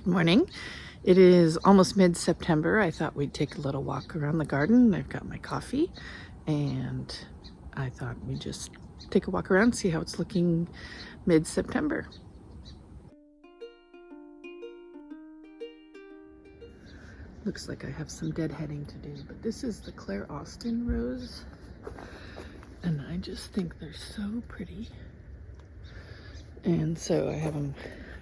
Morning. It is almost mid-September. I thought we'd take a little walk around the garden. I've got my coffee and I thought we'd just take a walk around, see how it's looking mid-September. Looks like I have some deadheading to do, but this is the Claire Austin rose and I just think they're so pretty. And so I have them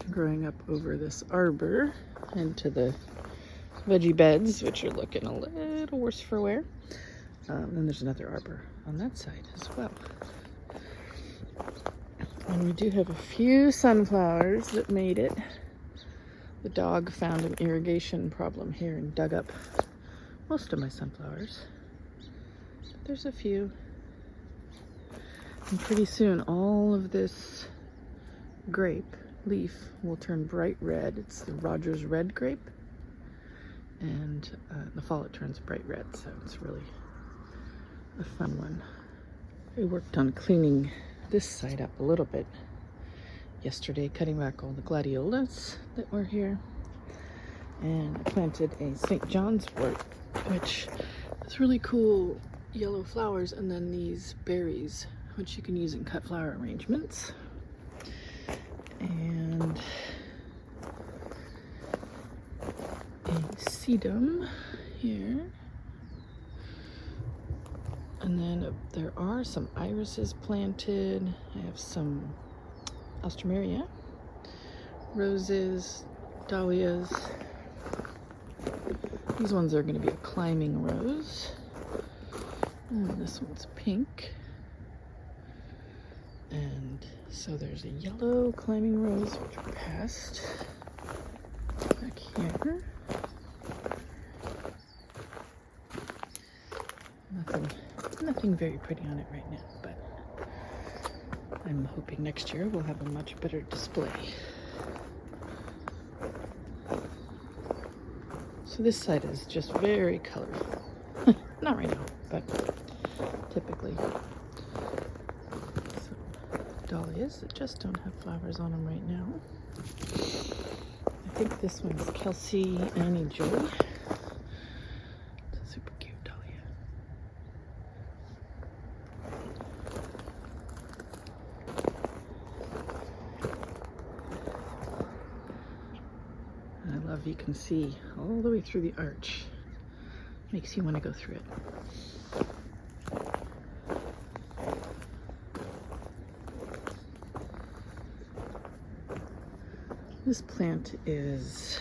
growing up over this arbor into the veggie beds, which are looking a little worse for wear. Then there's another arbor on that side as well. And we do have a few sunflowers that made it. The dog found an irrigation problem here and dug up most of my sunflowers. There's a few. And pretty soon all of this grape leaf will turn bright red. It's the Rogers red grape, and in the fall it turns bright red, so it's really a fun one. I worked on cleaning this side up a little bit yesterday, cutting back all the gladiolas that were here, and I planted a St. John's wort, which has really cool yellow flowers, and then these berries which you can use in cut flower arrangements. And a sedum here, and then there are some irises planted. I have some alstroemeria, roses, dahlias. These ones are going to be a climbing rose, and this one's pink. And so there's a yellow climbing rose, which we passed back here. Nothing very pretty on it right now, but I'm hoping next year we'll have a much better display. So this side is just very colorful. Not right now, but typically. Dahlias that just don't have flowers on them right now. I think this one's Kelsey Annie Joy. It's a super cute dahlia. And I love you can see all the way through the arch. Makes you want to go through it. This plant is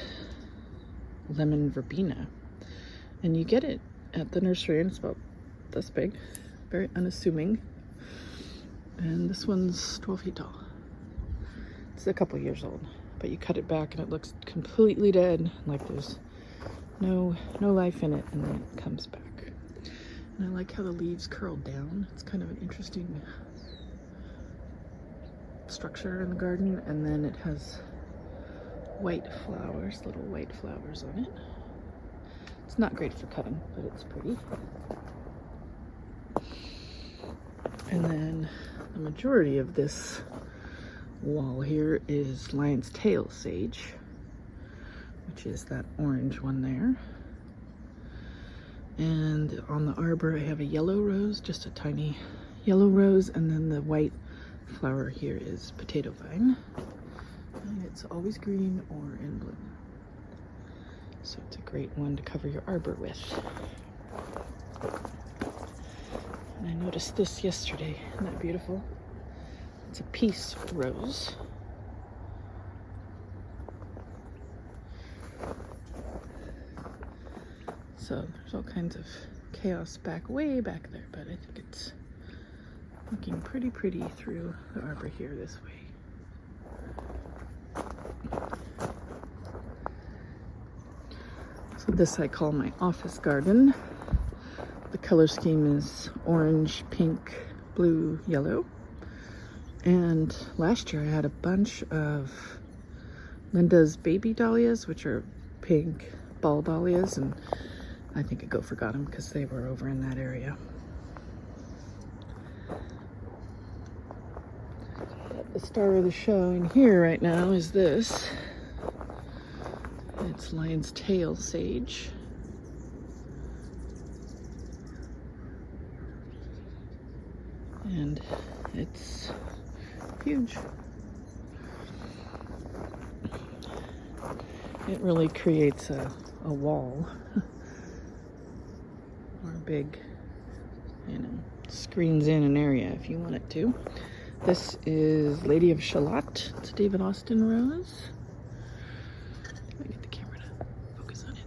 lemon verbena, and you get it at the nursery, and it's about this big, very unassuming. And this one's 12 feet tall. It's a couple years old, but you cut it back and it looks completely dead, like there's no life in it, and then it comes back. And I like how the leaves curl down. It's kind of an interesting structure in the garden, and then it has white flowers, little white flowers on it. It's not great for cutting, but it's pretty. And then the majority of this wall here is lion's tail sage, which is that orange one there. And on the arbor I have a yellow rose, just a tiny yellow rose, and then the white flower here is potato vine. And it's always green or in bloom. So it's a great one to cover your arbor with. And I noticed this yesterday. Isn't that beautiful? It's a peace rose. So there's all kinds of chaos way back there, but I think it's looking pretty pretty through the arbor here this way. So this I call my office garden. The color scheme is orange, pink, blue, yellow. And last year I had a bunch of Linda's baby dahlias, which are pink ball dahlias, and I think I forgot them because they were over in that area. But the star of the show in here right now is this. It's lion's tail sage. And it's huge. It really creates a wall or a big, screens in an area if you want it to. This is Lady of Shalott. It's a David Austin rose. Let me get the camera to focus on it.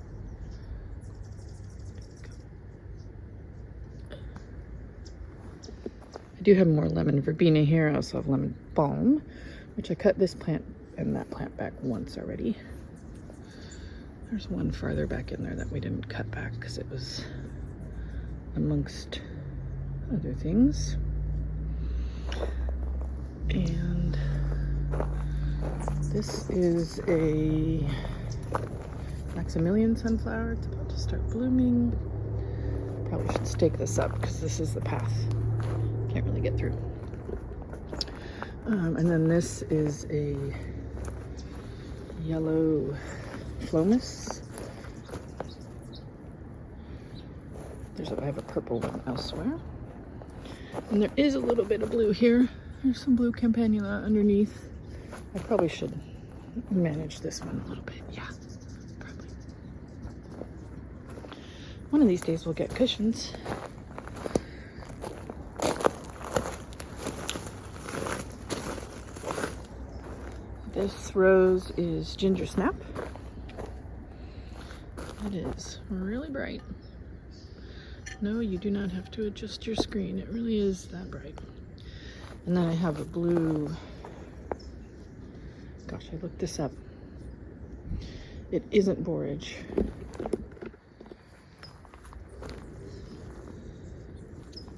I do have more lemon verbena here. I also have lemon balm, which I cut this plant and that plant back once already. There's one farther back in there that we didn't cut back because it was amongst other things. And this is a Maximilian sunflower. It's about to start blooming. Probably should stake this up because this is the path. Can't really get through. And then this is a yellow Phlomis. I have a purple one elsewhere. And there is a little bit of blue here. There's some blue campanula underneath. I probably should manage this one a little bit. Yeah, probably. One of these days we'll get cushions. This rose is Ginger Snap. It is really bright. No, you do not have to adjust your screen. It really is that bright. And then I have a blue, gosh, I looked this up. It isn't borage.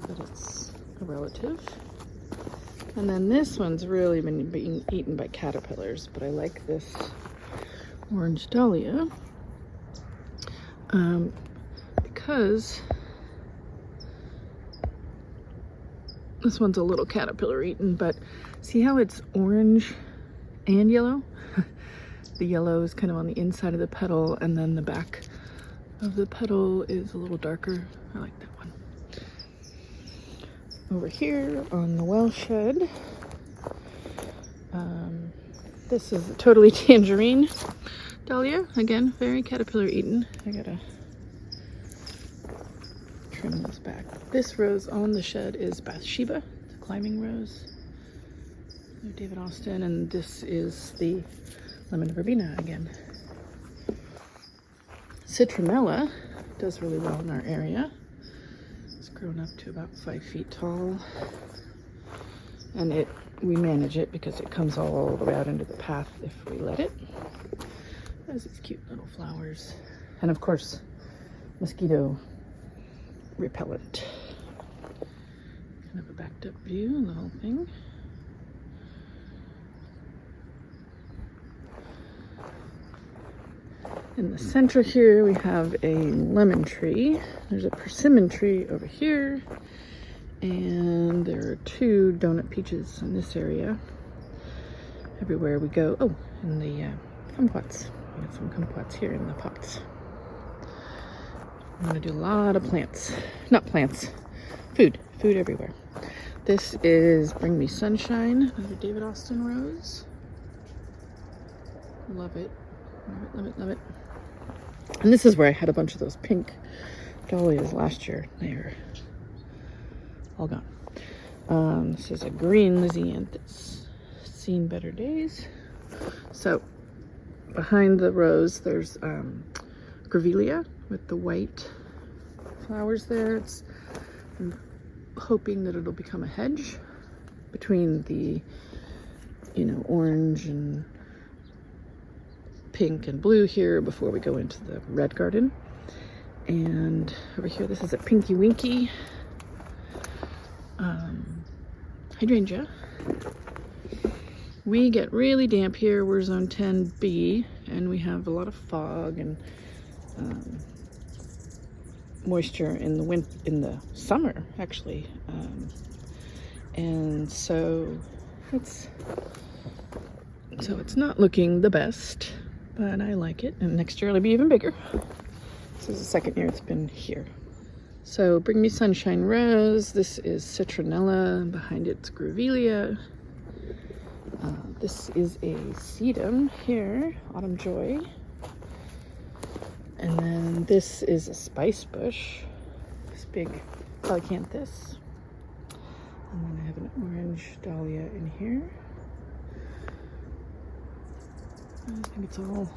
But it's a relative. And then this one's really been being eaten by caterpillars, but I like this orange dahlia because this one's a little caterpillar eaten, but see how it's orange and yellow? The yellow is kind of on the inside of the petal, and then the back of the petal is a little darker. I like that one. Over here on the well shed, this is a totally tangerine dahlia. Again, very caterpillar eaten. I gotta trim this back. This rose on the shed is Bathsheba. It's a climbing rose. David Austin, and this is the lemon verbena again. Citronella does really well in our area. It's grown up to about 5 feet tall, and we manage it because it comes all the way out into the path if we let it. It has its cute little flowers, and of course mosquito repellent. Kind of a backed up view of the whole thing. In the center here we have a lemon tree. There's a persimmon tree over here, and there are 2 donut peaches in this area. Everywhere we go, oh, and the kumquats. We got some kumquats here in the pots. I'm gonna do a lot of plants, not plants, food everywhere. This is Bring Me Sunshine, another David Austin rose. Love it, love it, love it, love it. And this is where I had a bunch of those pink dahlias last year. They're all gone. This is a green Lizzie that's seen better days. So behind the rose, there's Grevillea with the white flowers there. I'm hoping that it'll become a hedge between the, orange and pink and blue here before we go into the red garden. And over here, this is a Pinky Winky hydrangea. We get really damp here. We're zone 10B, and we have a lot of fog and moisture in the summer, actually. And so it's not looking the best. but I like it. And next year it'll be even bigger. This is the second year it's been here. So Bring Me Sunshine Rose. This is Citronella. Behind it's Grevillea. This is a sedum here, Autumn Joy. And then this is a spice bush. This big Pelicanthus. And then I have an orange dahlia in here. I think it's all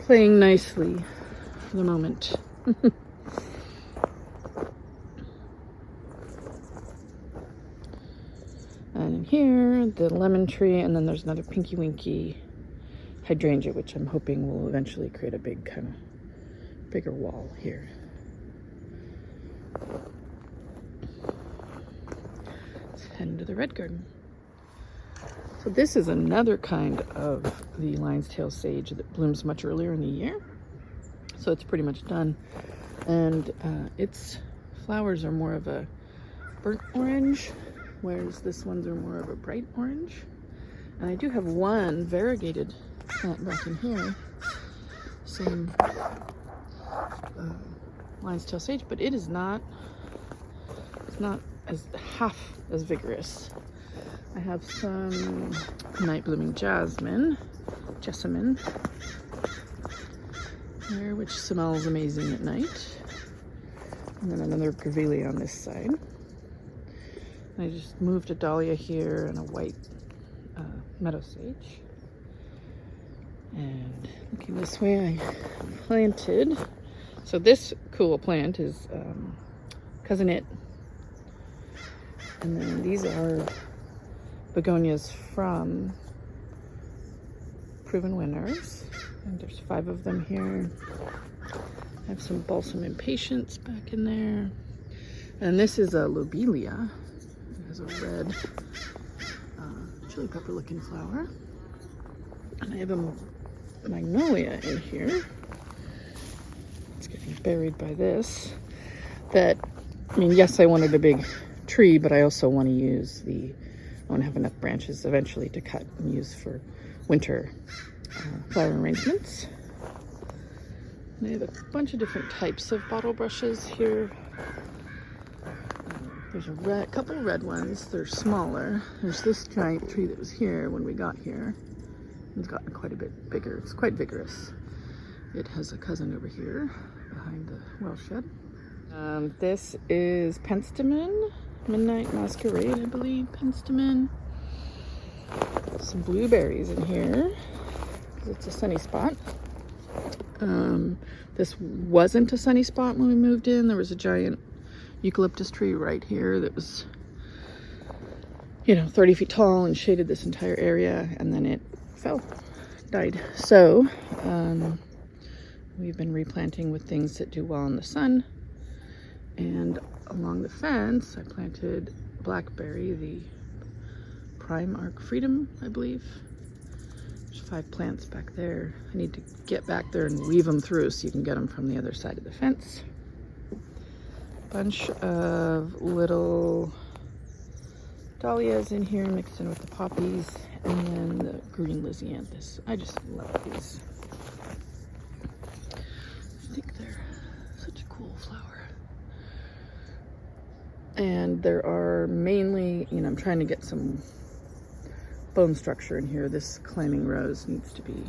playing nicely for the moment. And in here, the lemon tree, and then there's another Pinky Winky hydrangea, which I'm hoping will eventually create a big kind of bigger wall here. Let's head into the red garden. So this is another kind of the lion's tail sage that blooms much earlier in the year. So it's pretty much done. And its flowers are more of a burnt orange, whereas this ones are more of a bright orange. And I do have one variegated plant back in here. Same lion's tail sage, but it's not as half as vigorous. I have some night blooming jessamine here, which smells amazing at night. And then another Grevillea on this side. I just moved a dahlia here and a white meadow sage. And looking this way, I planted. So this cool plant is Cousin It. And then these are begonias from Proven Winners. And there's 5 of them here. I have some Balsam Impatiens back in there. And this is a Lobelia. It has a red chili pepper looking flower. And I have a magnolia in here. It's getting buried by this. That, I mean, yes, I wanted a big tree, but I also want to have enough branches eventually to cut and use for winter flower arrangements. And I have a bunch of different types of bottle brushes here. There's a couple red ones. They're smaller. There's this giant tree that was here when we got here. It's gotten quite a bit bigger. It's quite vigorous. It has a cousin over here behind the well shed. This is Penstemon, Midnight Masquerade, I believe. Penstemon. Some blueberries in here. It's a sunny spot. This wasn't a sunny spot when we moved in. There was a giant eucalyptus tree right here that was, 30 feet tall and shaded this entire area, and then it died. So we've been replanting with things that do well in the sun. And along the fence, I planted blackberry, the Prime Arc Freedom, I believe. There's 5 plants back there. I need to get back there and weave them through so you can get them from the other side of the fence. Bunch of little dahlias in here mixed in with the poppies, and then the green lisianthus. I just love these. I think they're such a cool flower. And there are mainly, I'm trying to get some bone structure in here. This climbing rose needs to be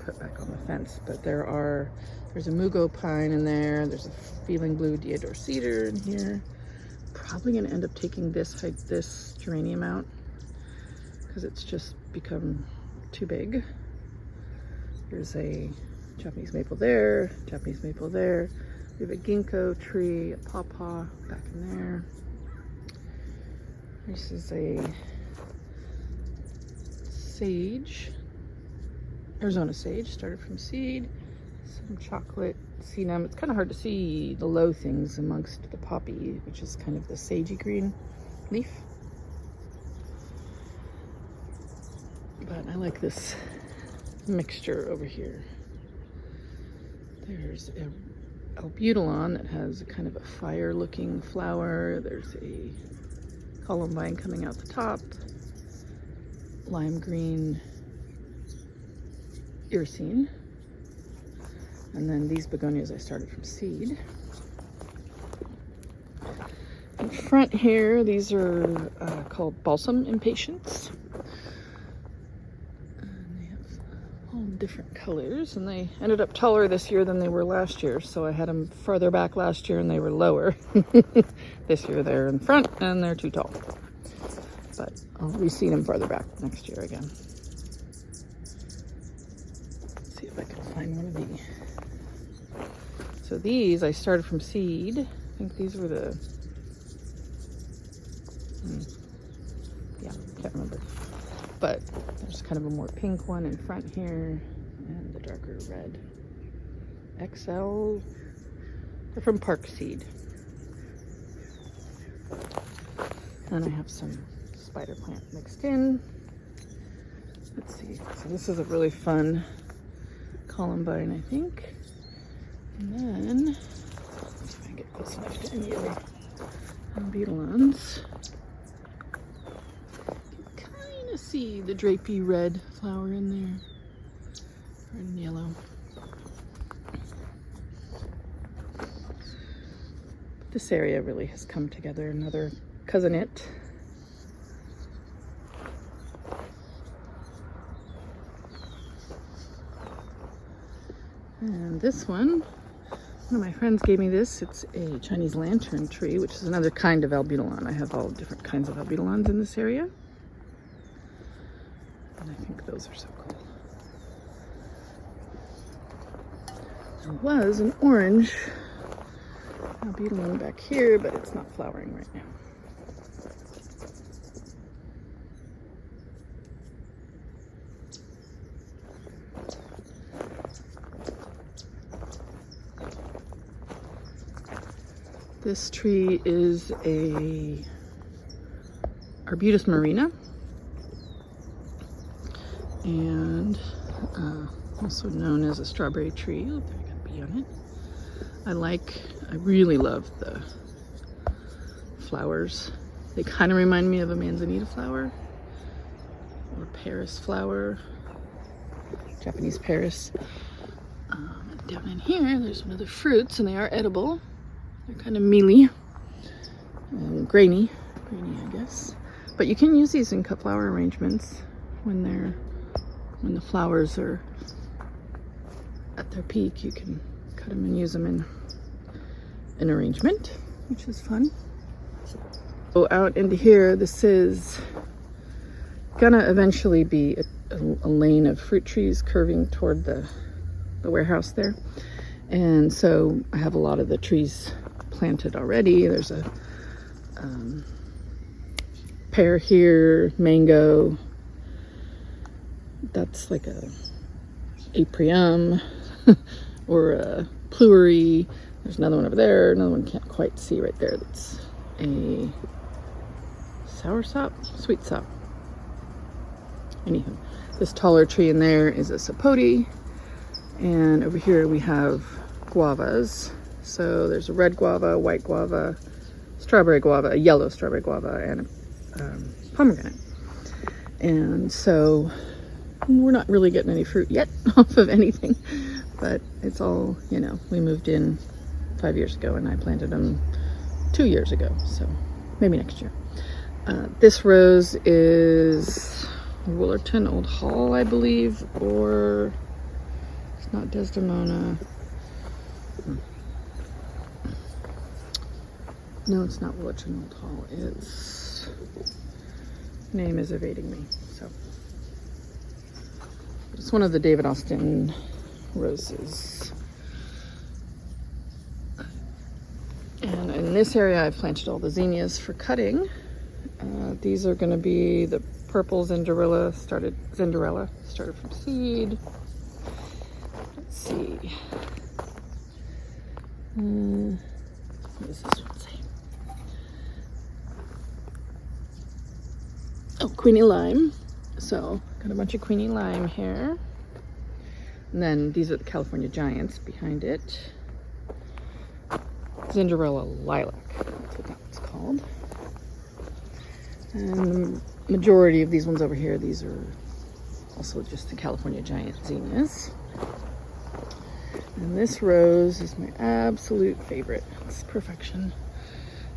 put back on the fence, but there's a mugo pine in there. There's a feeling blue deodar cedar in here. Probably going to end up taking this geranium out because it's just become too big. There's a Japanese maple there, Japanese maple there. We have a ginkgo tree, a pawpaw back in there. This is a sage, Arizona sage, started from seed. Some chocolate sedum. It's kind of hard to see the low things amongst the poppy, which is kind of the sagey green leaf. But I like this mixture over here. There's a albutilon that has a kind of a fire looking flower. There's a columbine coming out the top. Lime green Irisine. And then these begonias I started from seed. In front here, these are called Balsam Impatiens. And they have all different colors, and they ended up taller this year than they were last year. So I had them farther back last year and they were lower. This year they're in front and they're too tall. But I'll reseed them farther back next year again. Let's see if I can find one of these. So these I started from seed. I think these were the, yeah, can't remember. But there's kind of a more pink one in front here and the darker red. XL, they're from Park Seed. And I have some spider plant mixed in. Let's see, so this is a really fun columbine, I think. And then, let's see if I can get close enough to any of the beetlons. You can kind of see the drapey red flower in there, red and yellow. This area really has come together. Another cousinette. And this one of my friends gave me this. It's a Chinese lantern tree, which is another kind of albutilon. I have all different kinds of albutilons in this area. And I think those are so cool. There was an orange albutilon back here, but it's not flowering right now. This tree is a Arbutus marina, and also known as a strawberry tree. Oh, there got a bee on it. I really love the flowers. They kind of remind me of a manzanita flower or Paris flower, Japanese Paris. Down in here, there's one of the fruits, and they are edible. They're kind of mealy and grainy, I guess. But you can use these in cut flower arrangements when the flowers are at their peak. You can cut them and use them in an arrangement, which is fun. So out into here, this is gonna eventually be a lane of fruit trees curving toward the warehouse there. And so I have a lot of the trees planted already. There's a pear here, mango. That's like a aprium or a pleury. There's another one over there. Another one can't quite see right there. That's a soursop, sweet sop. Anywho, this taller tree in there is a sapote. And over here we have guavas. So there's a red guava, a white guava, strawberry guava, a yellow strawberry guava, and a pomegranate. And so we're not really getting any fruit yet off of anything, but it's all, you know, we moved in 5 years ago and I planted them 2 years ago, so maybe next year. This rose is Willerton Old Hall, I believe, or it's not Desdemona. No, it's not Willerton Old Hall. Its name is evading me. So it's one of the David Austin roses. And in this area, I've planted all the zinnias for cutting. These are going to be the purple Zinderella, started from seed. Let's see. What does this one say? Oh, Queenie Lime. So, got a bunch of Queenie Lime here. And then these are the California Giants behind it. Zinderella Lilac, that's what that one's called. And the majority of these ones over here, these are Also just the California giant zinnias. And this rose is my absolute favorite. It's perfection.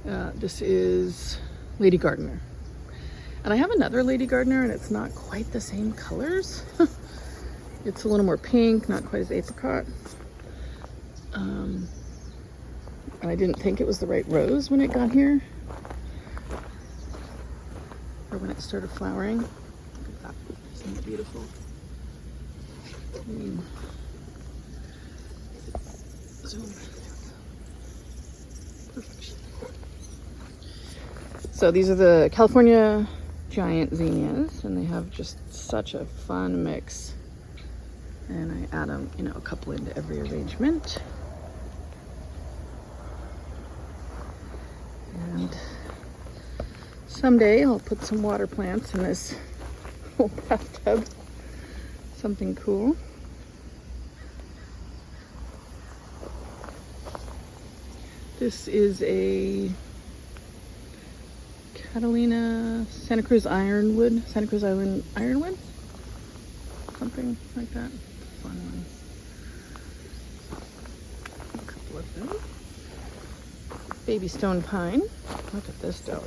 This is Lady Gardener. And I have another Lady Gardener, and it's not quite the same colors. It's a little more pink, not quite as apricot. And I didn't think it was the right rose when it got here, or when it started flowering. Look at that, isn't it beautiful? I mean, zoom. Perfection. So these are the California giant zinnias, and they have just such a fun mix. And I add them, you know, a couple into every arrangement. And someday I'll put some water plants in this whole bathtub. Something cool. This is a Catalina Santa Cruz Ironwood, Santa Cruz Island Ironwood, something like that. Fun one. A couple of them. Baby stone pine. Look at this dahlia.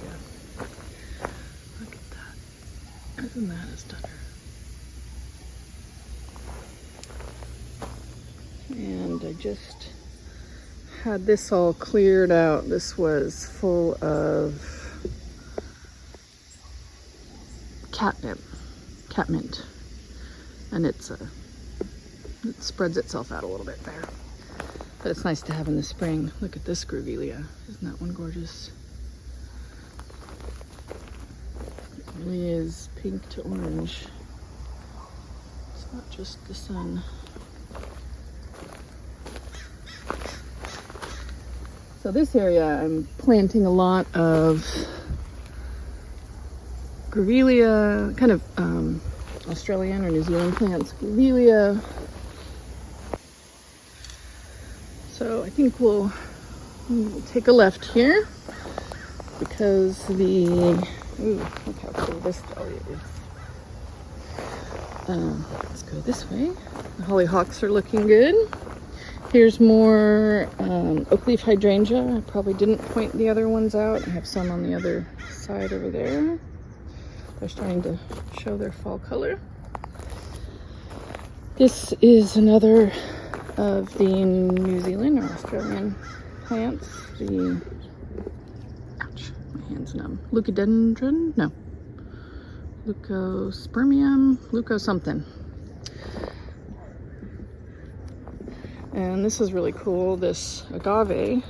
Look at that. Isn't that a stunner? And I just had this all cleared out. This was full of catmint, and it spreads itself out a little bit there, but it's nice to have in the spring. Look at this grevillea. Isn't that one gorgeous? It really is pink to orange. It's not just the sun. So this area I'm planting a lot of grevillea, kind of Australian or New Zealand plants, grevillea. So I think we'll take a left here, because ooh, look how cool this dahlia is. Let's go this way. The hollyhocks are looking good. Here's more oak leaf hydrangea. I probably didn't point the other ones out. I have some on the other side over there. They're starting to show their fall color. This is another of the New Zealand or Australian plants. The, ouch, my hand's numb. Leucodendron? No. Leucospermium? Leuco something. And this is really cool. This agave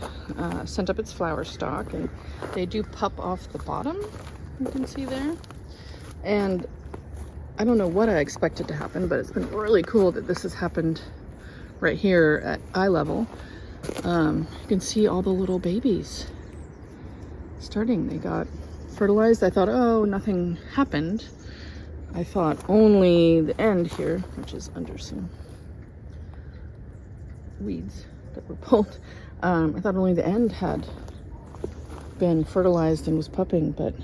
sent up its flower stalk, and they do pup off the bottom, you can see there. And I don't know what I expected to happen, but it's been really cool that this has happened right here at eye level. You can see all the little babies starting. They got fertilized. I thought, oh, nothing happened. I thought only the end here, which is under some weeds that were pulled. I thought only the end had been fertilized and was pupping, but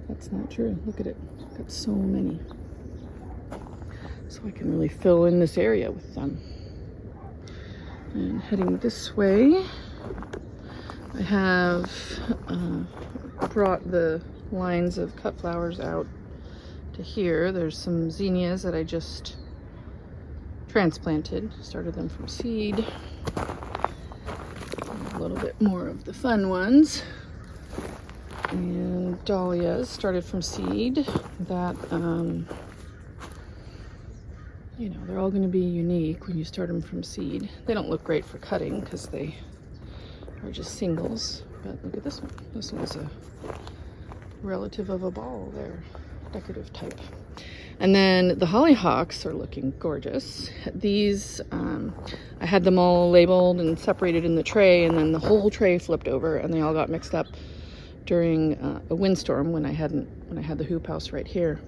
that's not true. Look at it. Got so many. So I can really fill in this area with them. And heading this way, I have brought the lines of cut flowers out to here. There's some zinnias that I just transplanted, started them from seed. A little bit more of the fun ones. And dahlias started from seed that, you know, they're all going to be unique when you start them from seed. They don't look great for cutting because they are just singles, but look at this one. This one's a relative of a ball there, decorative type. And then the hollyhocks are looking gorgeous. These, I had them all labeled and separated in the tray, and then the whole tray flipped over and they all got mixed up during a windstorm when I had the hoop house right here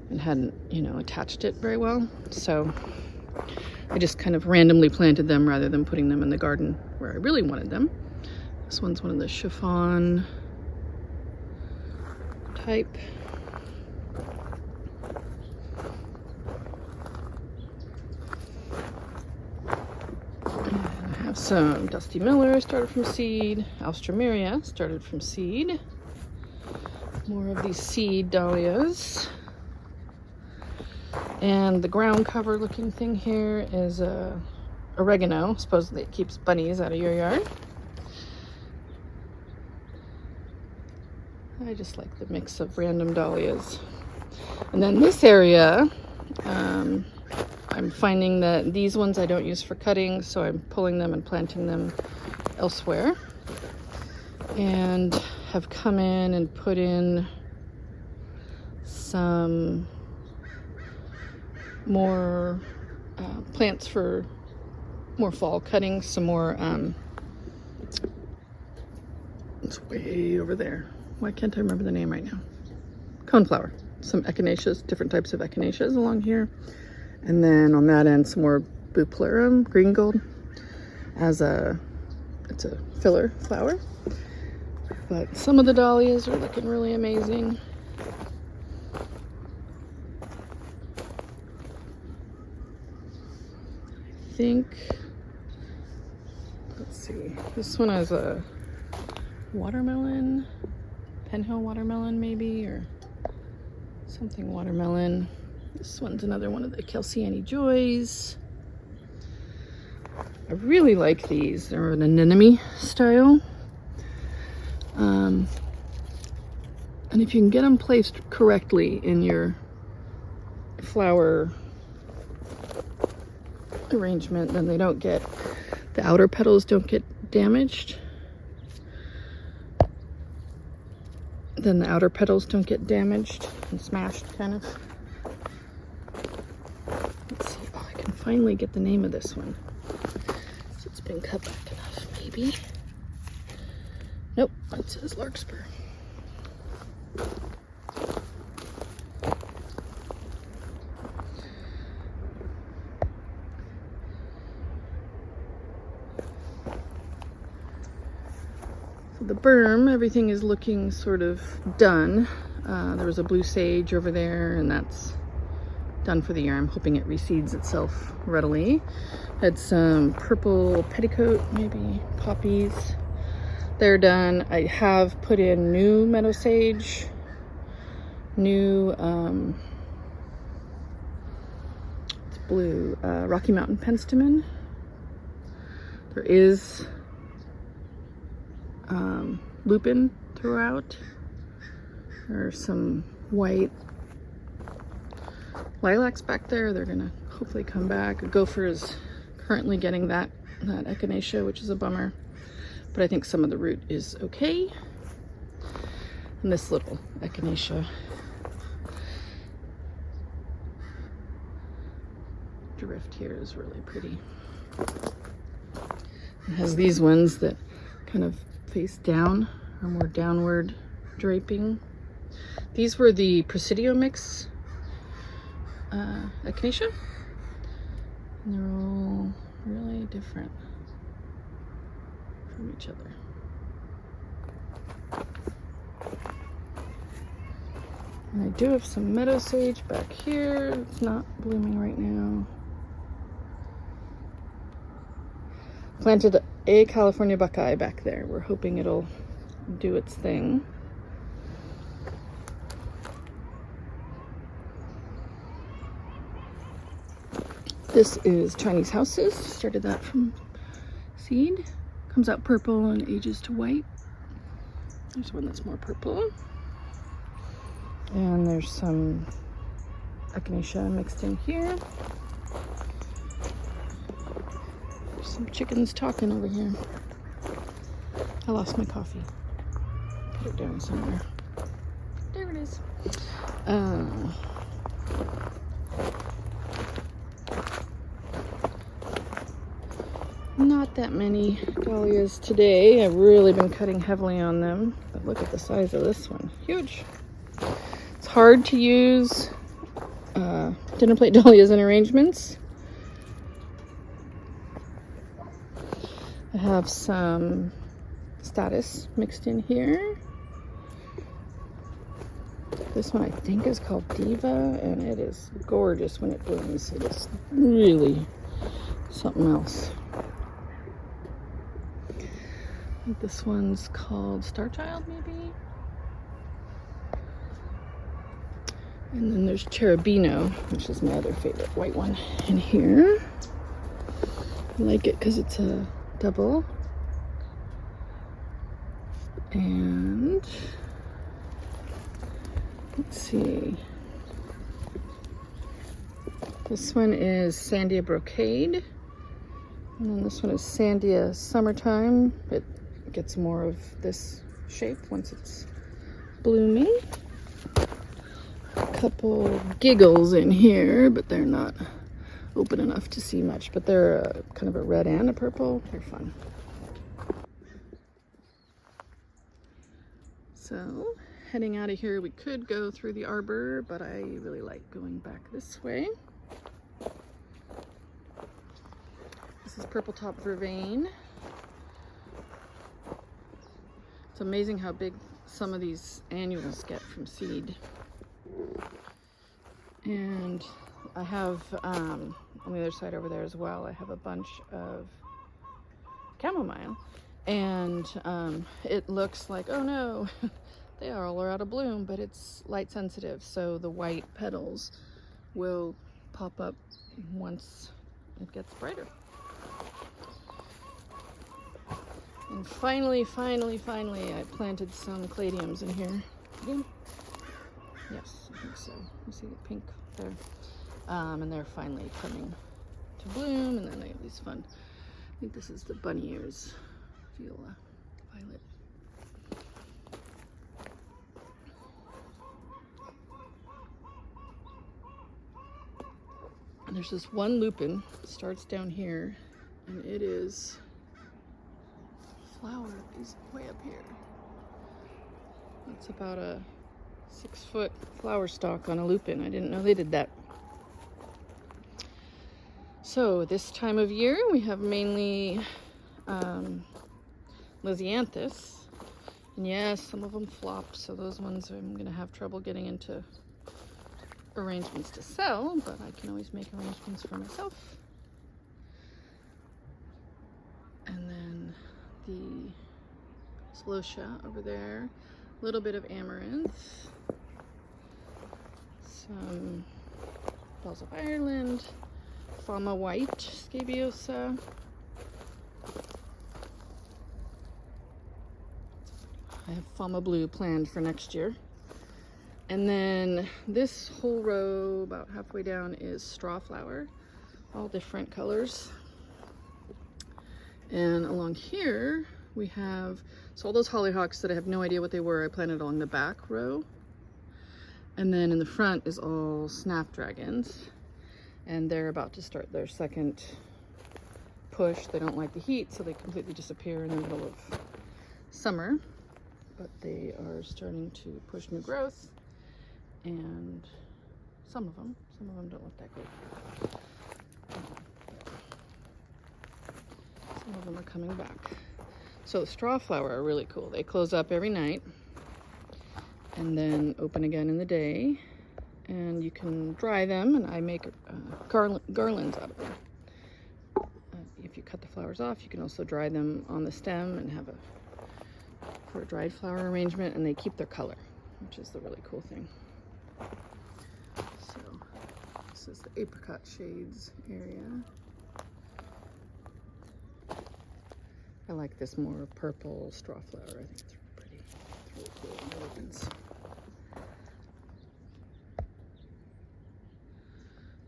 and hadn't, you know, attached it very well. So I just kind of randomly planted them rather than putting them in the garden where I really wanted them. This one's one of the chiffon type. have some Dusty Miller started from seed. Alstroemeria started from seed. More of these seed dahlias. And the ground cover looking thing here is oregano. Supposedly it keeps bunnies out of your yard. I just like the mix of random dahlias. And then this area, I'm finding that these ones I don't use for cutting, so I'm pulling them and planting them elsewhere. And have come in and put in some more plants for more fall cutting, some more, it's way over there. Why can't I remember the name right now? Coneflower. Some echinaceas, different types of echinaceas along here. And then on that end, some more Bupleurum, green gold, it's a filler flower. But some of the dahlias are looking really amazing. I think, let's see, this one has a watermelon, Penhill watermelon maybe, or something watermelon. This one's another one of the Kelsiani Joys. I really like these. They're an anemone style. And if you can get them placed correctly in your flower arrangement, then they don't get, the outer petals don't get damaged. Then the outer petals don't get damaged and smashed, kind of. Let's see. Oh, I can finally get the name of this one. So it's been cut back enough, maybe. Nope, it says larkspur. So the berm, everything is looking sort of done. There was a blue sage over there, and that's done for the year. I'm hoping it reseeds itself readily. Had some purple petticoat, maybe poppies. They're done. I have put in new meadow sage, new, it's blue, Rocky Mountain penstemon. There is lupin throughout. There's some white lilacs back there. They're gonna hopefully come back. A gopher is currently getting that echinacea, which is a bummer. But I think some of the root is okay. And this little echinacea drift here is really pretty. It has these ones that kind of face down, or more downward draping. These were the Presidio mix echinacea. And they're all really different from each other. And I do have some meadow sage back here. It's not blooming right now. Planted a California buckeye back there. We're hoping it'll do its thing. This is Chinese houses. Started that from seed. Comes out purple and ages to white. There's one that's more purple. And there's some echinacea mixed in here. There's some chickens talking over here. I lost my coffee. Put it down somewhere. There it is. Not that many dahlias today. I've really been cutting heavily on them. But look at the size of this one. Huge. It's hard to use dinner plate dahlias in arrangements. I have some status mixed in here. This one I think is called Diva, and it is gorgeous when it blooms. It is really something else. think this one's called Star Child, maybe? And then there's Cherubino, which is my other favorite white one in here. I like it because it's a double. And let's see. This one is Sandia Brocade. And then this one is Sandia Summertime. It gets more of this shape once it's blooming. A couple giggles in here, but they're not open enough to see much. But they're kind of a red and a purple. They're fun. So, heading out of here, we could go through the arbor, but I really like going back this way. This is Purple Top Vervain. It's amazing how big some of these annuals get from seed. And I have, on the other side over there as well, I have a bunch of chamomile. And it looks like, oh no, they all are out of bloom, but it's light sensitive, so the white petals will pop up once it gets brighter. And finally, I planted some caladiums in here. Again? Yes, I think so. You see the pink there? And they're finally coming to bloom, and then I have these fun, I think this is the bunny ears viola violet. And there's this one lupin, starts down here, and it is, flower is way up here. That's about a 6-foot flower stalk on a lupin. I didn't know they did that. So this time of year we have mainly Lisianthus, and yes, some of them flop, so those ones I'm gonna have trouble getting into arrangements to sell, but I can always make arrangements for myself. And then the celosia over there, a little bit of amaranth, some balls of Ireland, Fama white scabiosa, I have Fama blue planned for next year. And then this whole row, about halfway down, is straw flower, all different colors. And along here we have, so all those hollyhocks that I have no idea what they were, I planted along the back row. And then in the front is all snapdragons, and they're about to start their second push. They don't like the heat, so they completely disappear in the middle of summer. But they are starting to push new growth, and some of them don't look that great. Some of them are coming back. So straw flower are really cool. They close up every night and then open again in the day, and you can dry them, and I make garlands out of them. If you cut the flowers off, you can also dry them on the stem and have for a dried flower arrangement, and they keep their color, which is the really cool thing. So this is the apricot shades area. I like this more purple straw flower. I think it's pretty. It's really cool when it opens.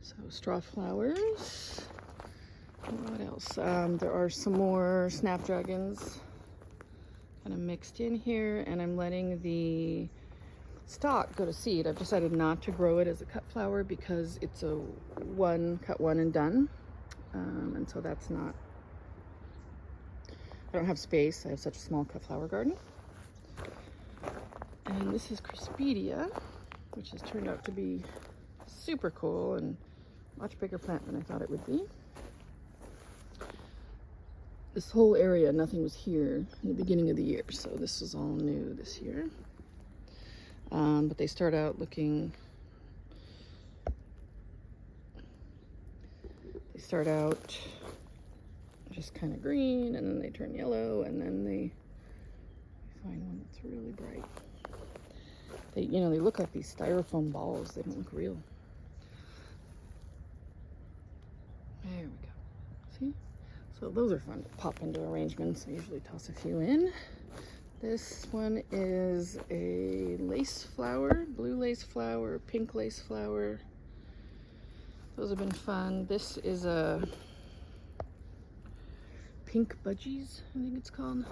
So straw flowers. What else? There are some more snapdragons kind of mixed in here, and I'm letting the stalk go to seed. I've decided not to grow it as a cut flower because it's a cut one and done, and so that's not, I don't have space. I have such a small cut flower garden. And this is Crispidia, which has turned out to be super cool and much bigger plant than I thought it would be. This whole area, nothing was here in the beginning of the year, so this is all new this year. But they start out looking, just kind of green, and then they turn yellow, and then they find one that's really bright. They, you know, they look like these styrofoam balls. They don't look real. There we go. See? So those are fun to pop into arrangements. I usually toss a few in. This one is a lace flower, blue lace flower, pink lace flower. Those have been fun. This is a pink budgies, I think it's called.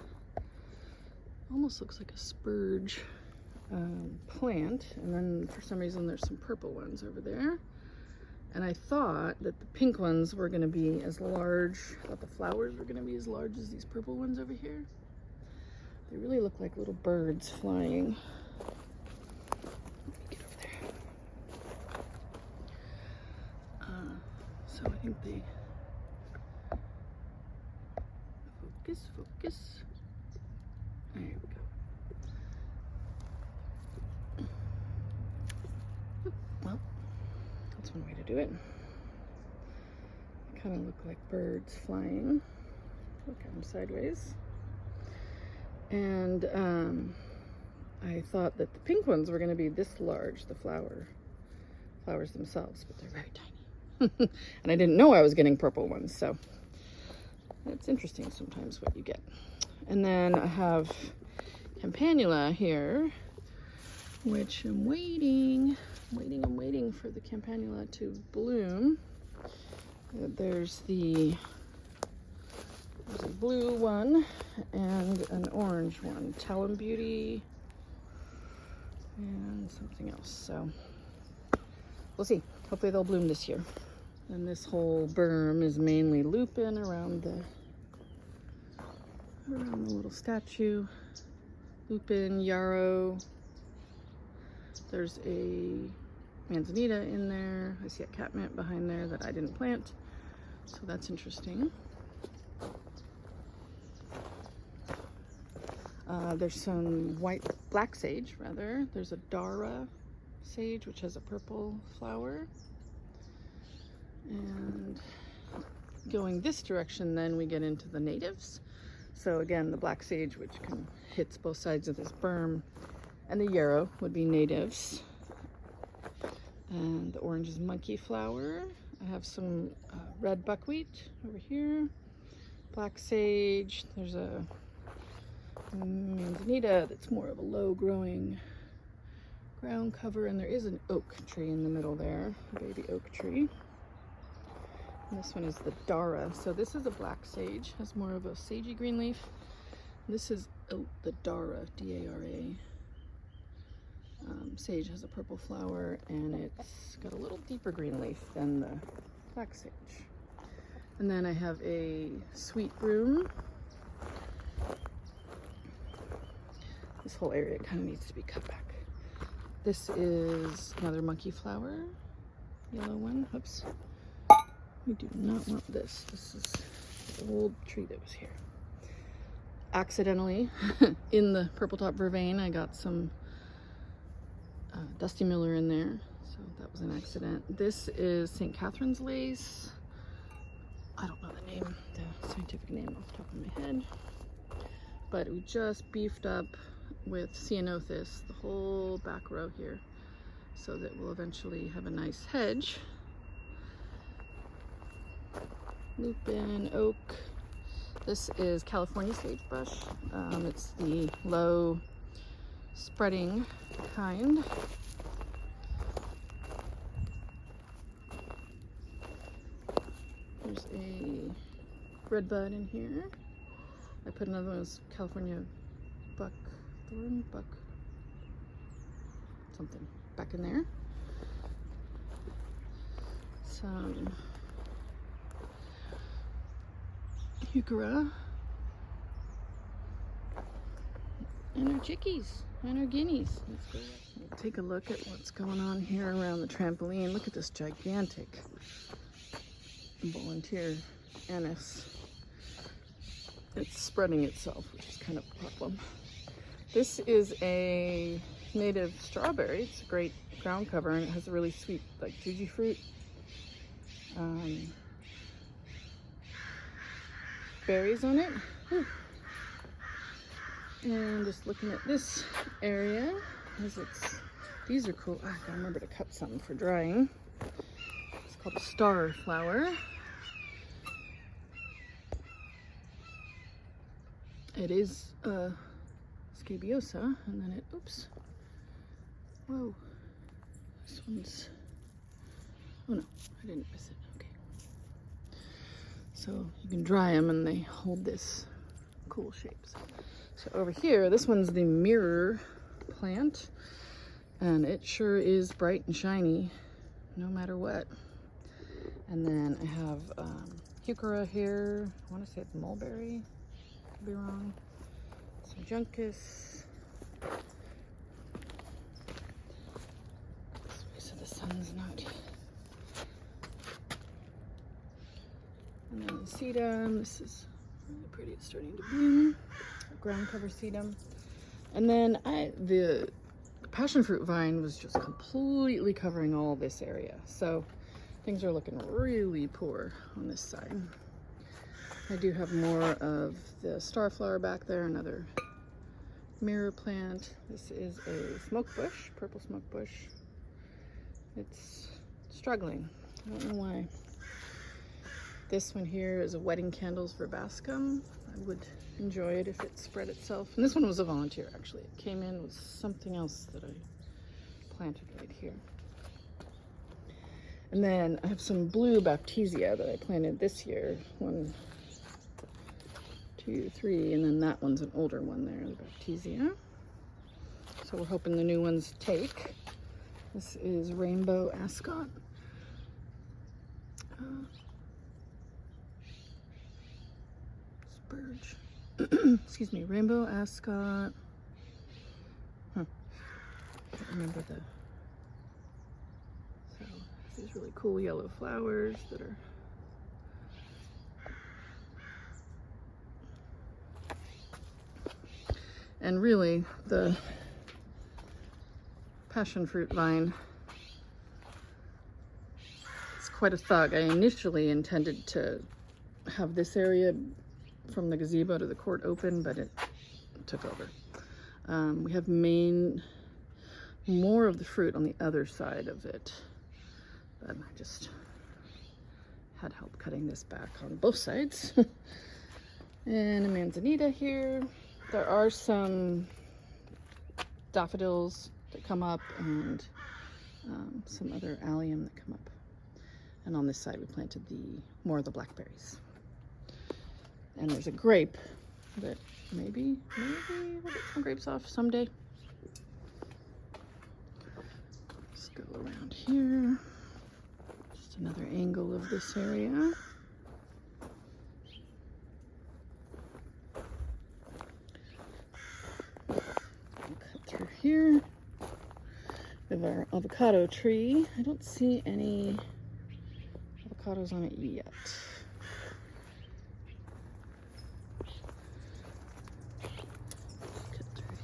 Almost looks like a spurge plant. And then for some reason there's some purple ones over there. And I thought that the pink ones were gonna be as large, I thought the flowers were gonna be as large as these purple ones over here. They really look like little birds flying. Let me get over there. So I think they focus. There we go. Well, that's one way to do it. Kind of look like birds flying. Look at them sideways. And I thought that the pink ones were going to be this large, the flowers themselves, but they're very tiny. And I didn't know I was getting purple ones, so it's interesting sometimes what you get. And then I have Campanula here, which I'm waiting for the Campanula to bloom. There's a blue one and an orange one, Talon Beauty, and something else. So we'll see. Hopefully they'll bloom this year. And this whole berm is mainly lupin around the little statue. Lupin, yarrow. There's a manzanita in there. I see a catmint behind there that I didn't plant, so that's interesting. There's some black sage, rather. There's a Dara sage, which has a purple flower. And going this direction, then we get into the natives. So again, the black sage, which hits both sides of this berm, and the yarrow would be natives. And the orange is monkey flower. I have some red buckwheat over here. Black sage. There's a manzanita that's more of a low growing ground cover, and there is an oak tree in the middle there, a baby oak tree. And this one is the Dara. So this is a black sage, has more of a sagey green leaf. This is the Dara, D-A-R-A. Sage has a purple flower, and it's got a little deeper green leaf than the black sage. And then I have a sweet broom. This whole area kind of needs to be cut back. This is another monkey flower, yellow one. Oops. We do not want this. This is the old tree that was here. Accidentally, in the purple top vervain, I got some Dusty Miller in there, so that was an accident. This is St. Catherine's lace. I don't know the name, the scientific name off the top of my head, but we just beefed up with ceanothus the whole back row here, so that we'll eventually have a nice hedge. Lupin, oak. This is California sagebrush. It's the low spreading kind. There's a redbud in here. I put another one as California buckthorn, something back in there. Some heuchera. And our chickies and our guineas. Let's go take a look at what's going on here around the trampoline. Look at this gigantic volunteer anise. It's spreading itself, which is kind of a problem. This is a native strawberry. It's a great ground cover, and it has a really sweet, like, juji fruit. Berries on it. Ooh. And just looking at this area, as these are cool. I gotta remember to cut some for drying. It's called a star flower. It is scabiosa, and then it, oops, whoa, this one's, oh no, I didn't miss it, okay. So you can dry them and they hold this cool shapes. So over here, this one's the mirror plant, and it sure is bright and shiny no matter what. And then I have heuchera here. I want to say it's mulberry, could be wrong. Some juncus. So the sun's not. And then the sedum. This is really pretty. It's starting to bloom. Ground cover sedum. And then the passion fruit vine was just completely covering all this area. So things are looking really poor on this side. I do have more of the star flower back there, another mirror plant. This is a smoke bush, purple smoke bush. It's struggling. I don't know why. This one here is a wedding candles verbascum. I would enjoy it if it spread itself. And this one was a volunteer, actually. It came in with something else that I planted right here. And then I have some blue baptisia that I planted this year. 1, 2, 3, and then that one's an older one there, the baptisia. So we're hoping the new ones take. This is rainbow ascot. Spurge. Excuse me, rainbow ascot. Can't remember the. So these really cool yellow flowers that are. And really, the passion fruit vine is quite a thug. I initially intended to have this area from the gazebo to the court open, but it took over. We have more of the fruit on the other side of it, but I just had help cutting this back on both sides. And a manzanita here. There are some daffodils that come up, and some other allium that come up. And on this side we planted more of the blackberries. And there's a grape that maybe we'll get some grapes off someday. Let's go around here. Just another angle of this area. Cut through here. We have our avocado tree. I don't see any avocados on it yet.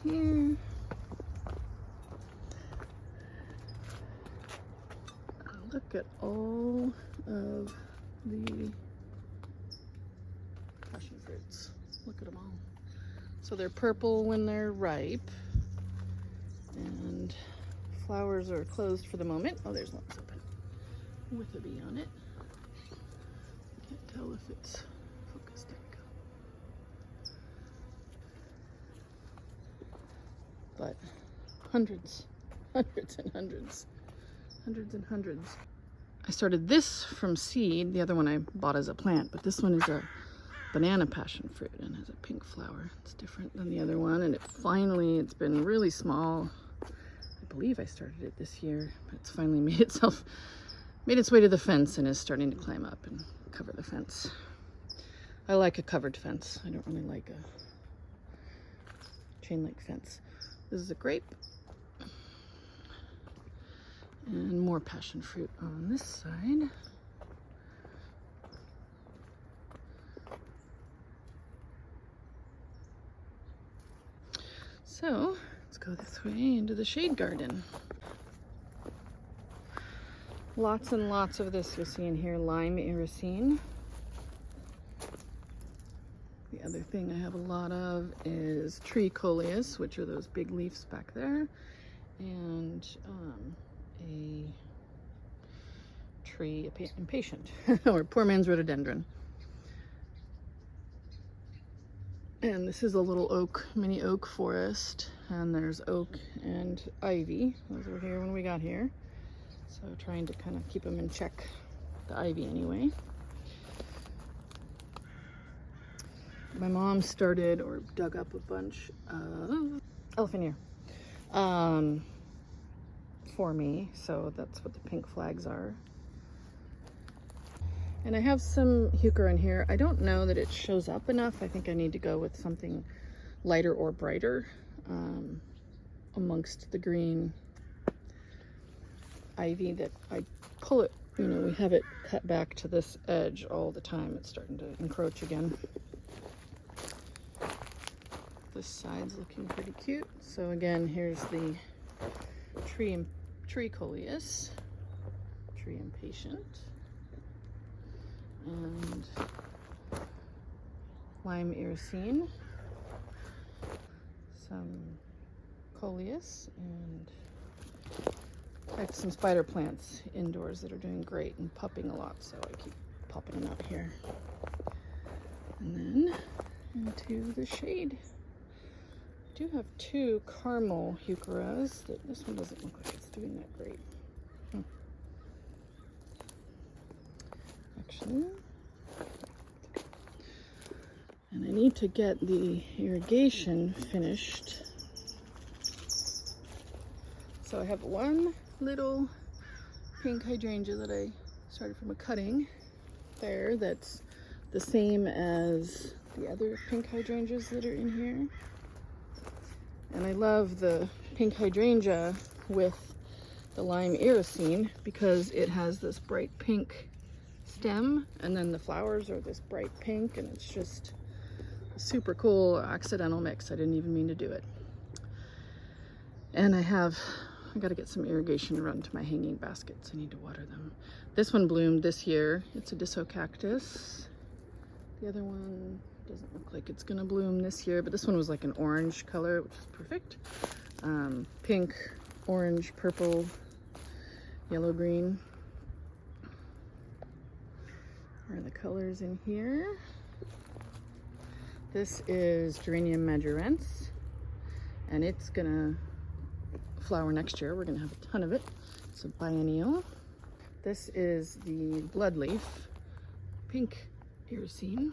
Here. Look at all of the passion fruits. Look at them all. So they're purple when they're ripe, and flowers are closed for the moment. Oh, there's one open with a bee on it. Can't tell if it's focused. There we go. But hundreds and hundreds. I started this from seed. The other one I bought as a plant, but this one is a banana passion fruit and has a pink flower. It's different than the other one, and it's been really small. I believe I started it this year, but it's finally made its way to the fence and is starting to climb up and cover the fence. I like a covered fence. I don't really like a chain link fence. This is a grape. And more passion fruit on this side. So let's go this way into the shade garden. Lots and lots of this you'll see in here, lime iracine. The the other thing I have a lot of is tree coleus, which are those big leaves back there, and a tree impatient, or poor man's rhododendron. And this is a little oak, mini oak forest, and there's oak and ivy. Those were here when we got here. So trying to kind of keep them in check, the ivy anyway. My mom started or dug up a bunch of elephant ear for me, so that's what the pink flags are. And I have some heuchera in here. I don't know that it shows up enough. I think I need to go with something lighter or brighter amongst the green ivy that I pull it, you know, we have it cut back to this edge all the time. It's starting to encroach again. This side's looking pretty cute. So again, here's the tree coleus, tree impatient, and lime irisine, some coleus, and I have some spider plants indoors that are doing great and pupping a lot, so I keep popping them out here. And then into the shade. I do have two caramel heucheras. This one doesn't look like it's doing that great. Actually, and I need to get the irrigation finished. So I have one little pink hydrangea that I started from a cutting there that's the same as the other pink hydrangeas that are in here. And I love the pink hydrangea with the lime irisine because it has this bright pink stem, and then the flowers are this bright pink, and it's just a super cool accidental mix. I didn't even mean to do it. And I gotta get some irrigation run to my hanging baskets. I need to water them. This one bloomed this year. It's a Discocactus. The other one doesn't look like it's gonna bloom this year, but this one was like an orange color, which is perfect. Pink, orange, purple, yellow, green are the colors in here. This is Geranium majorense, and it's gonna flower next year. We're gonna have a ton of it. It's a biennial. This is the bloodleaf, pink irisine.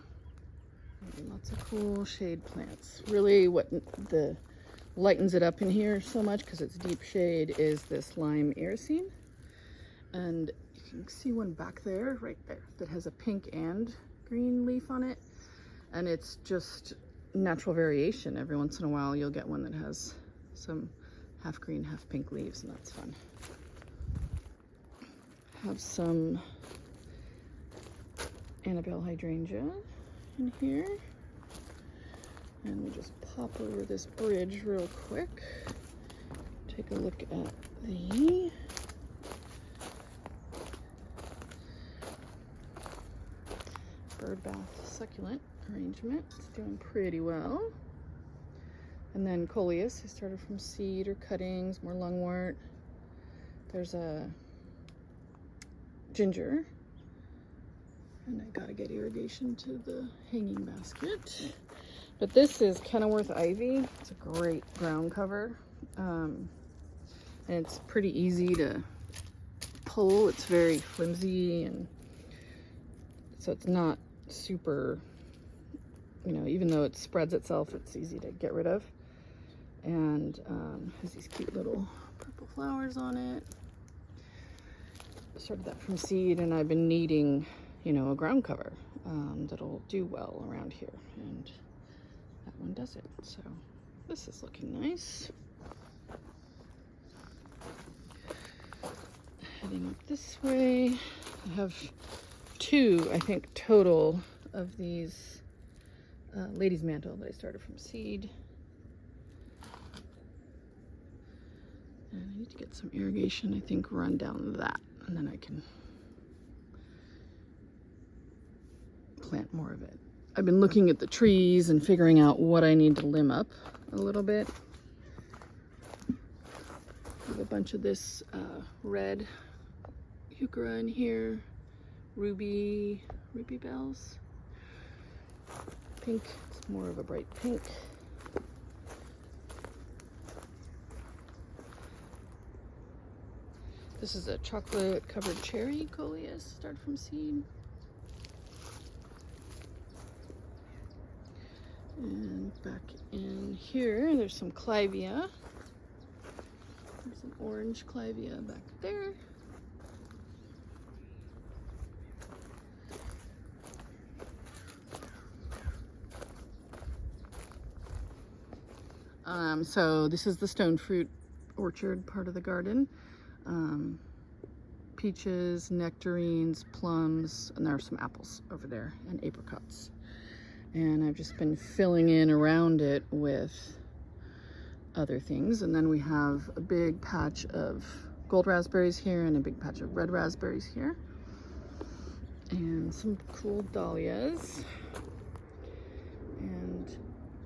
And lots of cool shade plants. Really what lightens it up in here so much, because it's deep shade, is this lime irisine. And you can see one back there, right there, that has a pink and green leaf on it. And it's just natural variation. Every once in a while you'll get one that has some half green, half pink leaves, and that's fun. Have some Annabelle hydrangea in here, and we just pop over this bridge real quick. Take a look at the bird bath succulent arrangement. It's doing pretty well. And then coleus, I started from seed or cuttings, more lungwort. There's a ginger. And I gotta get irrigation to the hanging basket. But this is Kenilworth ivy. It's a great ground cover. And it's pretty easy to pull. It's very flimsy, and so it's not super, you know, even though it spreads itself, it's easy to get rid of. And has these cute little purple flowers on it. Started that from seed, and I've been needing, you know, a ground cover that'll do well around here, and that one does it. So this is looking nice. Heading up this way, I have two, I think, total of these ladies' mantle that I started from seed. And I need to get some irrigation, I think, run down that, and then I can plant more of it. I've been looking at the trees and figuring out what I need to limb up a little bit. I have a bunch of this red heuchera in here, ruby bells. Pink, it's more of a bright pink. This is a chocolate covered cherry coleus, start from seed. And back in here, there's some clivia. There's an orange clivia back there. So this is the stone fruit orchard part of the garden. Peaches, nectarines, plums, and there are some apples over there, and apricots. And I've just been filling in around it with other things. And then we have a big patch of gold raspberries here and a big patch of red raspberries here. And some cool dahlias. And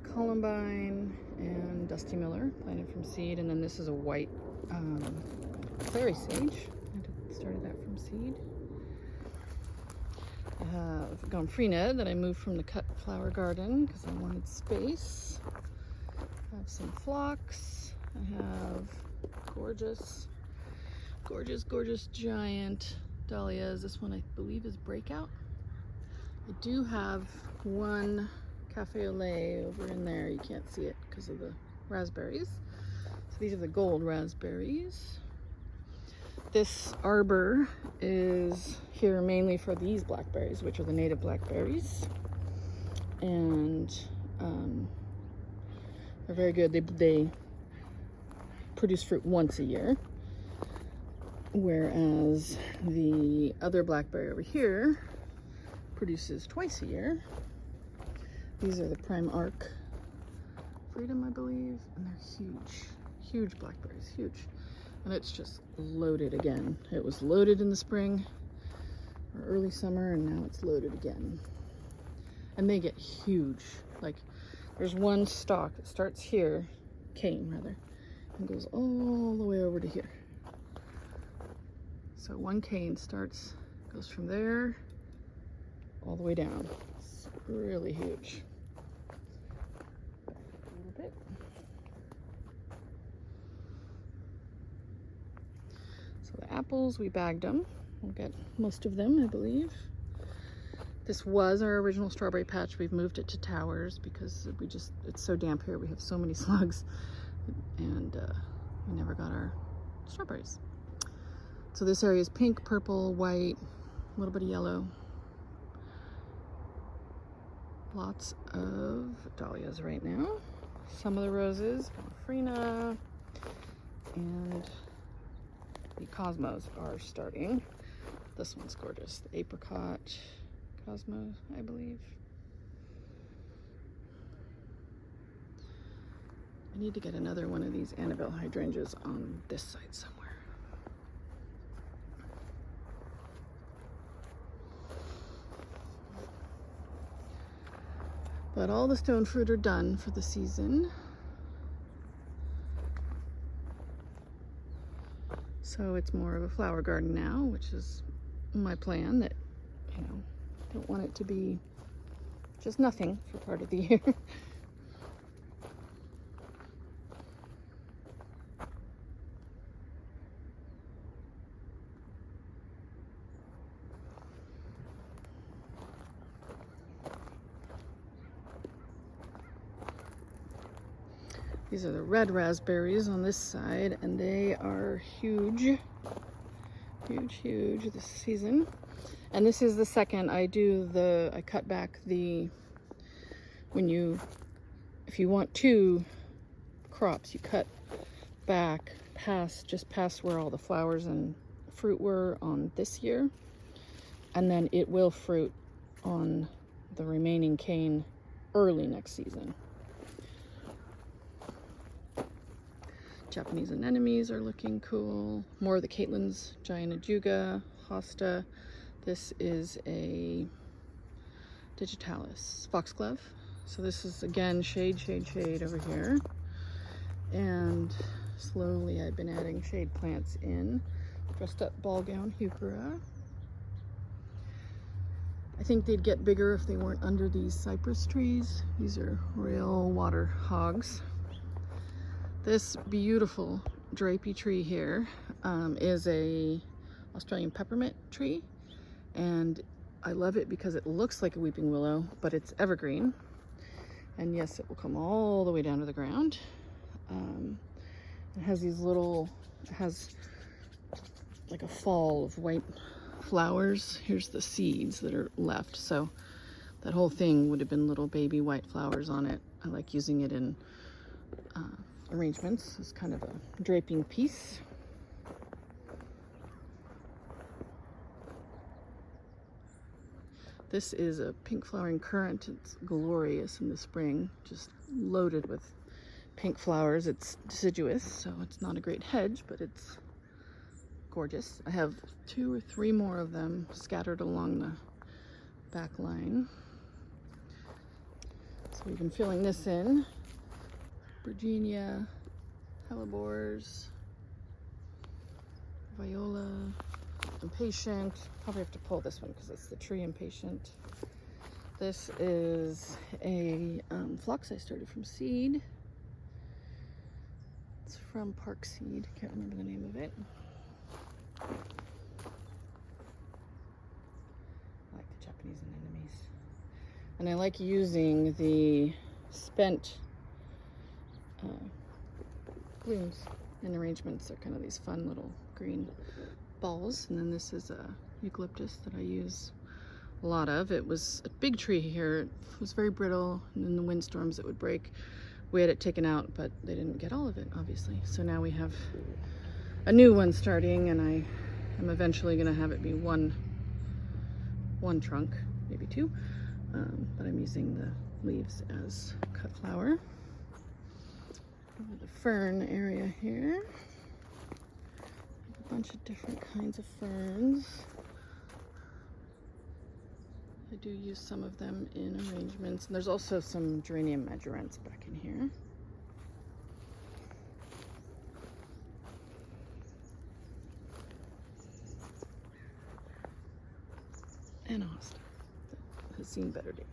columbine and Dusty Miller planted from seed. And then this is a white clary sage. I started that from seed. I have Gomphrena that I moved from the cut flower garden because I wanted space. I have some phlox. I have gorgeous giant dahlias. This one I believe is Breakout. I do have one cafe au lait over in there. You can't see it because of the raspberries. So these are the gold raspberries. This arbor is here mainly for these blackberries, which are the native blackberries. And they're very good. They produce fruit once a year. Whereas the other blackberry over here produces twice a year. These are the Prime Arc Freedom, I believe. And they're huge blackberries, huge. And it's just loaded again. It was loaded in the spring or early summer, and now it's loaded again. And they get huge. Like, there's one stalk that starts here, cane rather, and goes all the way over to here. So one cane goes from there all the way down. It's really huge. A little bit. The apples, we bagged them. We'll get most of them, I believe. This was our original strawberry patch. We've moved it to towers because it's so damp here. We have so many slugs, and we never got our strawberries. So this area is pink, purple, white, a little bit of yellow. Lots of dahlias right now. Some of the roses, Gomphrena, and the cosmos are starting. This one's gorgeous. The apricot cosmos, I believe. I need to get another one of these Annabelle hydrangeas on this side somewhere. But all the stone fruit are done for the season. So it's more of a flower garden now, which is my plan. That, don't want it to be just nothing for part of the year. These are the red raspberries on this side, and they are huge this season. And this is the second I cut back if you want 2 crops, you cut back just past where all the flowers and fruit were on this year, and then it will fruit on the remaining cane early next season. Japanese anemones are looking cool. More of the Caitlin's giant ajuga, hosta. This is a digitalis, foxglove. So this is again shade, shade, shade over here. And slowly I've been adding shade plants in. Dressed up ball gown heuchera. I think they'd get bigger if they weren't under these cypress trees. These are real water hogs. This beautiful drapey tree here is a Australian peppermint tree, and I love it because it looks like a weeping willow, but it's evergreen. And yes, it will come all the way down to the ground. It has these little, it has like a fall of white flowers. Here's the seeds that are left. So that whole thing would have been little baby white flowers on it. I like using it in arrangements as kind of a draping piece. This is a pink flowering currant. It's glorious in the spring, just loaded with pink flowers. It's deciduous, so it's not a great hedge, but it's gorgeous. I have 2 or 3 more of them scattered along the back line. So we've been filling this in. Virginia, hellebores, viola, impatient. Probably have to pull this one because it's the tree impatient. This is a phlox I started from seed. It's from Park Seed. Can't remember the name of it. I like the Japanese anemones. And I like using the spent blooms in arrangements. They're kind of these fun little green balls. And then this is a eucalyptus that I use a lot of. It was a big tree here. It was very brittle, and in the windstorms it would break. We had it taken out, but they didn't get all of it, obviously. So now we have a new one starting, and I am eventually going to have it be one trunk, maybe 2. But I'm using the leaves as cut flower. Over the fern area here. A bunch of different kinds of ferns. I do use some of them in arrangements. And there's also some geranium majorants back in here. And a hosta that has seen better days.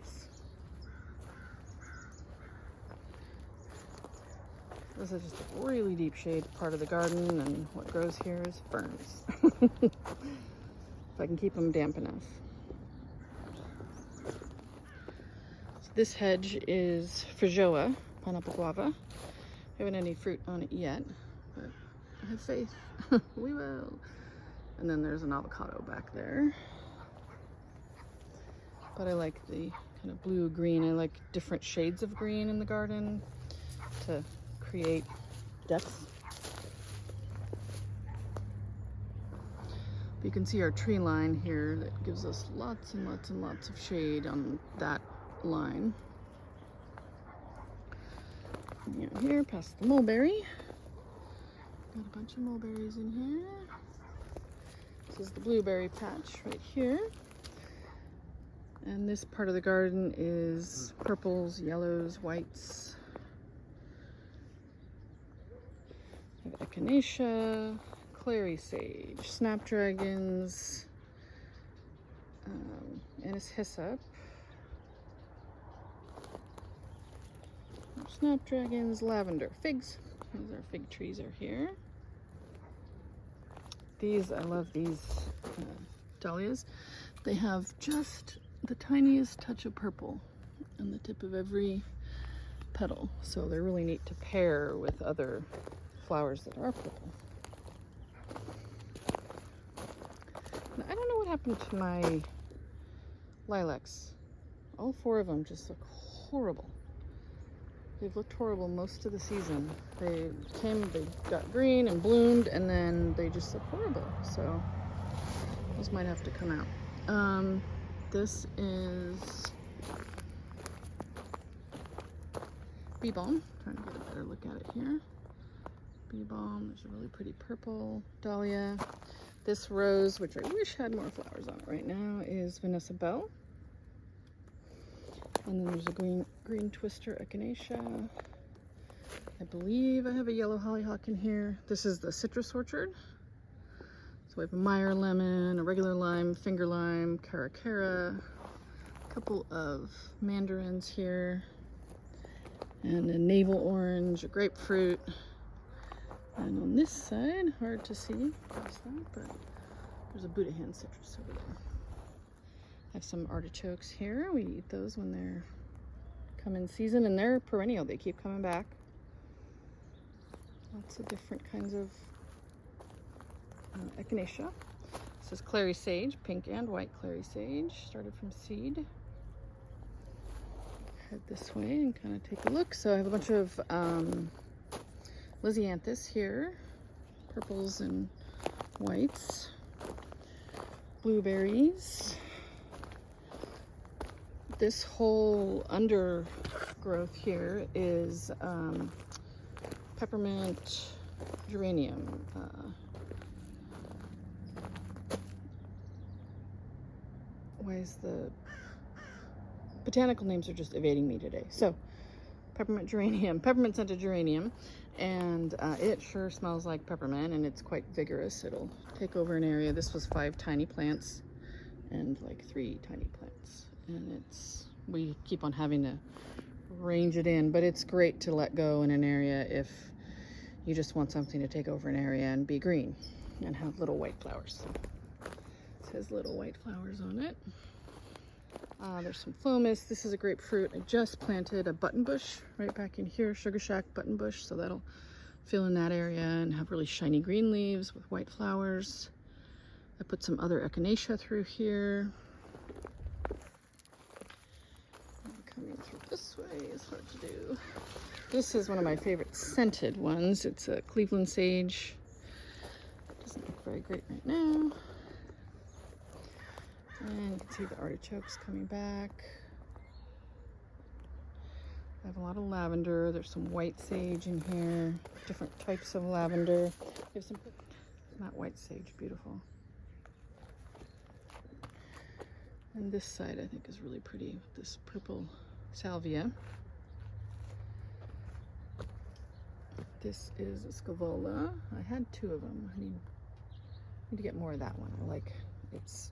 This is just a really deep shade part of the garden, and what grows here is ferns. If I can keep them damp enough. So this hedge is Feijoa, pineapple guava. I haven't any fruit on it yet, but I have faith. We will. And then there's an avocado back there. But I like the kind of blue-green. I like different shades of green in the garden to create depth. You can see our tree line here that gives us lots and lots and lots of shade on that line. Here, past the mulberry. Got a bunch of mulberries in here. This is the blueberry patch right here. And this part of the garden is purples, yellows, whites. I have echinacea, clary sage, snapdragons, anise hyssop, snapdragons, lavender, figs. These are fig trees are here. These, I love these dahlias. They have just the tiniest touch of purple on the tip of every petal. So they're really neat to pair with other flowers that are purple. Now, I don't know what happened to my lilacs. All 4 of them just look horrible. They've looked horrible most of the season. They got green and bloomed, and then they just look horrible. So those might have to come out. This is bee balm. Trying to get a better look at it here. Bee balm. There's a really pretty purple dahlia. This rose, which I wish had more flowers on it right now, is Vanessa Bell. And then there's a green twister echinacea. I believe I have a yellow hollyhock in here. This is the citrus orchard. So we have a Meyer lemon, a regular lime, finger lime, caracara, a couple of mandarins here, and a navel orange, a grapefruit. And on this side, hard to see past that, but there's a Buddha hand citrus over there. I have some artichokes here. We eat those when they're come in season, and they're perennial. They keep coming back. Lots of different kinds of echinacea. This is clary sage, pink and white clary sage. Started from seed. Head this way and kind of take a look. So I have a bunch of Lisianthus here, purples and whites. Blueberries. This whole undergrowth here is peppermint geranium. Why is the botanical names are just evading me today? So peppermint geranium, peppermint scented geranium, and it sure smells like peppermint, and it's quite vigorous. It'll take over an area. This was 5 tiny plants and like 3 tiny plants, and we keep on having to range it in, but it's great to let go in an area if you just want something to take over an area and be green and have little white flowers. It has little white flowers on it. There's some phlomis. This is a grapefruit. I just planted a button bush right back in here, Sugar Shack button bush, so that'll fill in that area and have really shiny green leaves with white flowers. I put some other echinacea through here. Coming through this way is hard to do. This is one of my favorite scented ones. It's a Cleveland sage. Doesn't look very great right now. And you can see the artichokes coming back. I have a lot of lavender. There's some white sage in here. Different types of lavender. We have some, not white sage, beautiful. And this side I think is really pretty with this purple salvia. This is a scavola. I had 2 of them. I need to get more of that one. I like its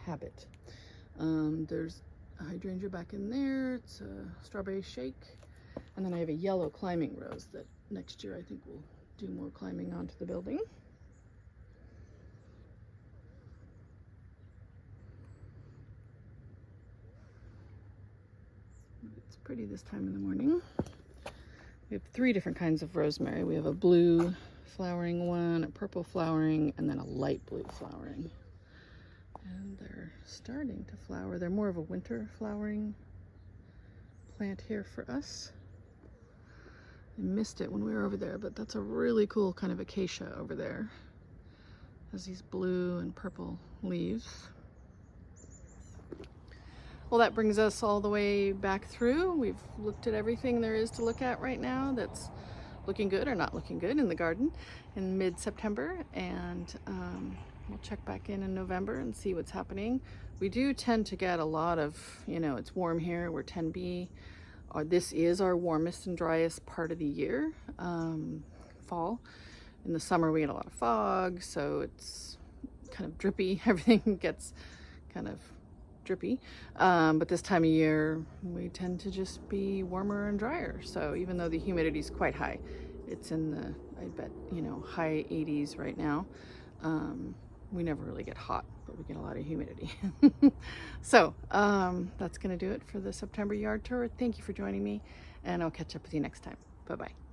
habit. There's a hydrangea back in there. It's a strawberry shake. And then I have a yellow climbing rose that next year I think will do more climbing onto the building. It's pretty this time in the morning. We have 3 different kinds of rosemary. We have a blue flowering one, a purple flowering, and then a light blue flowering. And they're starting to flower. They're more of a winter flowering plant here for us. I missed it when we were over there, but that's a really cool kind of acacia over there. Has these blue and purple leaves. Well, that brings us all the way back through. We've looked at everything there is to look at right now that's looking good or not looking good in the garden in mid-September, and we'll check back in November and see what's happening. We do tend to get a lot of, it's warm here, we're 10B. This is our warmest and driest part of the year, fall. In the summer we get a lot of fog, so it's kind of drippy. Everything gets kind of drippy, but this time of year we tend to just be warmer and drier. So even though the humidity is quite high, it's in the, I bet, high 80s right now. We never really get hot, but we get a lot of humidity. So that's gonna do it for the September yard tour. Thank you for joining me, and I'll catch up with you next time. Bye-bye.